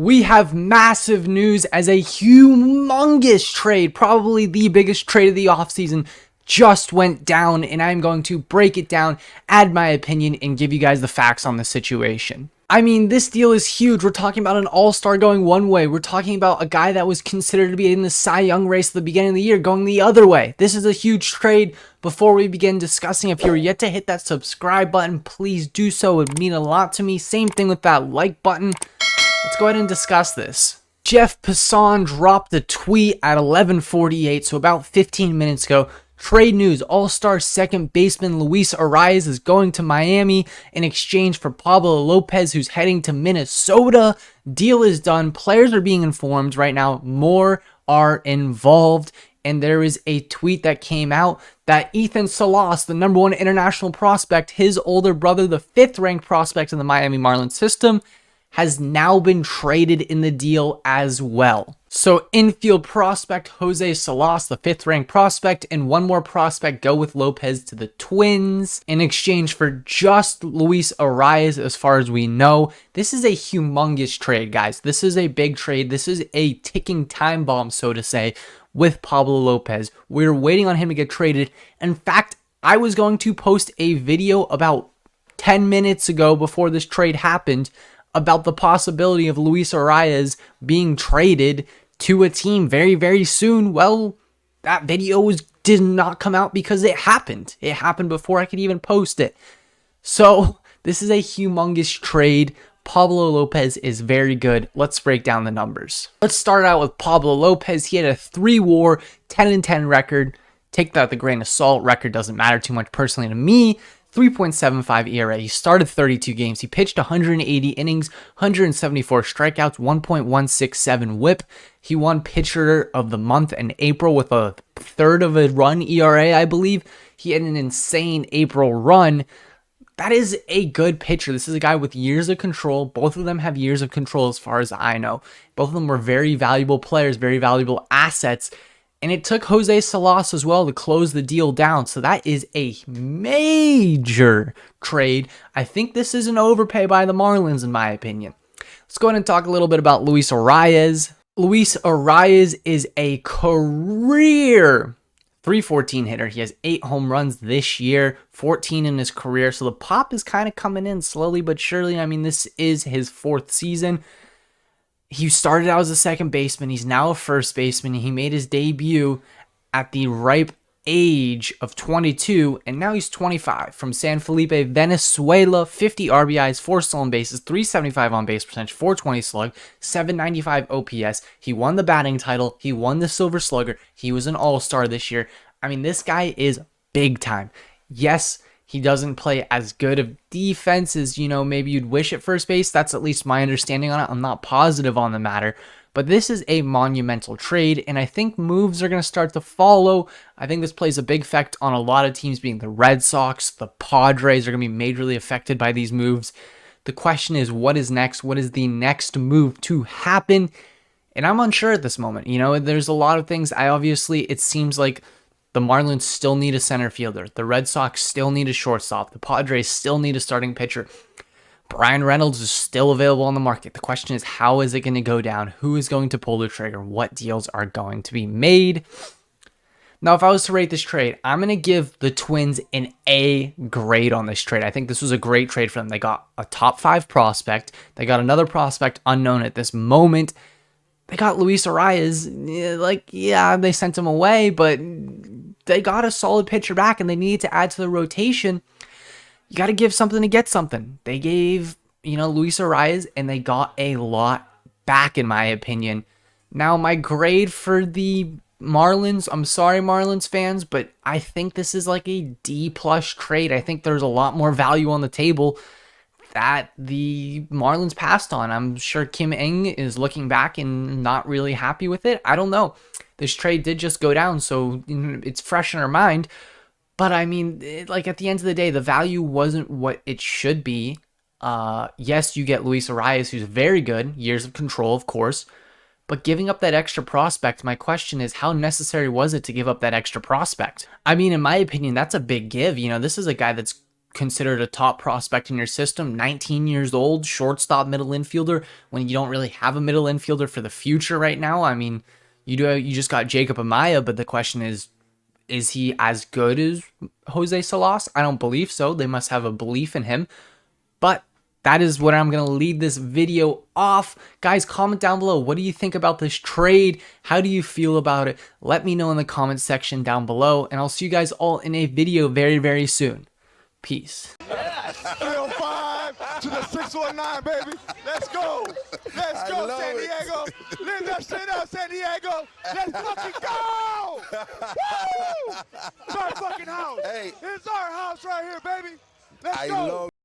We have massive news as a humongous trade, probably the biggest trade of the offseason, just went down, and I'm going to break it down, add my opinion, and give you guys the facts on the situation. I mean, this deal is huge. We're talking about an all-star going one way. We're talking about a guy that was considered to be in the Cy Young race at the beginning of the year going the other way. This is a huge trade. Before we begin discussing, if you're yet to hit that subscribe button, please do so. It would mean a lot to me. Same thing with that like button. Let's go ahead and discuss this. Jeff Passan dropped a tweet at 11:48, so about 15 minutes ago. Trade news: All-Star second baseman Luis Arraez is going to Miami in exchange for Pablo Lopez, who's heading to Minnesota. Deal is done. Players are being informed right now. More are involved. And there is a tweet that came out that Ethan Salas, the #1 international prospect, his older brother, the 5th ranked prospect in the Miami Marlins system, has now been traded in the deal as well. So infield prospect Jose Salas, the 5th ranked prospect, and one more prospect go with Lopez to the Twins in exchange for just Luis Arraez as far as we know. This is a humongous trade, guys. This is a big trade. This is a ticking time bomb, so to say, with Pablo Lopez. We're waiting on him to get traded. In fact, I was going to post a video about 10 minutes ago before this trade happened about the possibility of Luis Arraez being traded to a team very, very soon. Well, that video did not come out because it happened. It happened before I could even post it. So this is a humongous trade. Pablo Lopez is very good. Let's break down the numbers. Let's start out with Pablo Lopez. He had a 3-WAR, 10-10 record. Take that with a grain of salt. Record doesn't matter too much personally to me. 3.75 ERA. He started 32 games. He pitched 180 innings, 174 strikeouts, 1.167 WHIP. He won Pitcher of the Month in April with a third of a run ERA, I believe. He had an insane April run. That is a good pitcher. This is a guy with years of control. Both of them have years of control as far as I know. Both of them were very valuable players, very valuable assets. And it took Jose Salas as well to close the deal down. So that is a major trade. I think this is an overpay by the Marlins, in my opinion. Let's go ahead and talk a little bit about Luis Arraez. Luis Arraez is a career .314 hitter. He has 8 home runs this year, 14 in his career. So the pop is kind of coming in slowly but surely. I mean, this is his 4th season. He started out as a second baseman. He's now a first baseman. He made his debut at the ripe age of 22, and now he's 25. From San Felipe, Venezuela, 50 RBIs, 4 stolen bases, 375 on base percentage, 420 slug, 795 OPS. He won the batting title. He won the Silver Slugger. He was an all-star this year. I mean, this guy is big time. Yes, he doesn't play as good of defense as, maybe you'd wish at first base. That's at least my understanding on it. I'm not positive on the matter. But this is a monumental trade, and I think moves are going to start to follow. I think this plays a big effect on a lot of teams, being the Red Sox. The Padres are going to be majorly affected by these moves. The question is, what is next? What is the next move to happen? And I'm unsure at this moment. There's a lot of things. It seems like the Marlins still need a center fielder. The Red Sox still need a shortstop. The Padres still need a starting pitcher. Brian Reynolds is still available on the market. The question is, how is it going to go down? Who is going to pull the trigger? What deals are going to be made? Now, if I was to rate this trade, I'm going to give the Twins an A grade on this trade. I think this was a great trade for them. They got a top 5 prospect. They got another prospect unknown at this moment. They got Luis Arraez. They sent him away, but they got a solid pitcher back, and they needed to add to the rotation. You got to give something to get something. They gave, Luis Arraez, and they got a lot back, in my opinion. Now, my grade for the Marlins, I'm sorry, Marlins fans, but I think this is like a D+ trade. I think there's a lot more value on the table that the Marlins passed on. I'm sure Kim Ng is looking back and not really happy with it. I don't know. This trade did just go down, so it's fresh in our mind. But I mean, at the end of the day, the value wasn't what it should be. Yes, you get Luis Arraez, who's very good, years of control, of course. But giving up that extra prospect, my question is, how necessary was it to give up that extra prospect? I mean, in my opinion, that's a big give. This is a guy that's considered a top prospect in your system, 19 years old, shortstop, middle infielder, when you don't really have a middle infielder for the future right now. I mean, you just got Jacob Amaya, but the question is he as good as Jose Salas? I don't believe so. They must have a belief in him. But that is what I'm going to leave this video off. Guys, comment down below. What do you think about this trade? How do you feel about it? Let me know in the comment section down below. And I'll see you guys all in a video very, very soon. Peace. Yes. 305 to the 619, baby. Let's go. Let's go, San Diego. Live that shit up, San Diego. Let's fucking go. Woo! It's our fucking house. Hey. It's our house right here, baby. Let's I go. love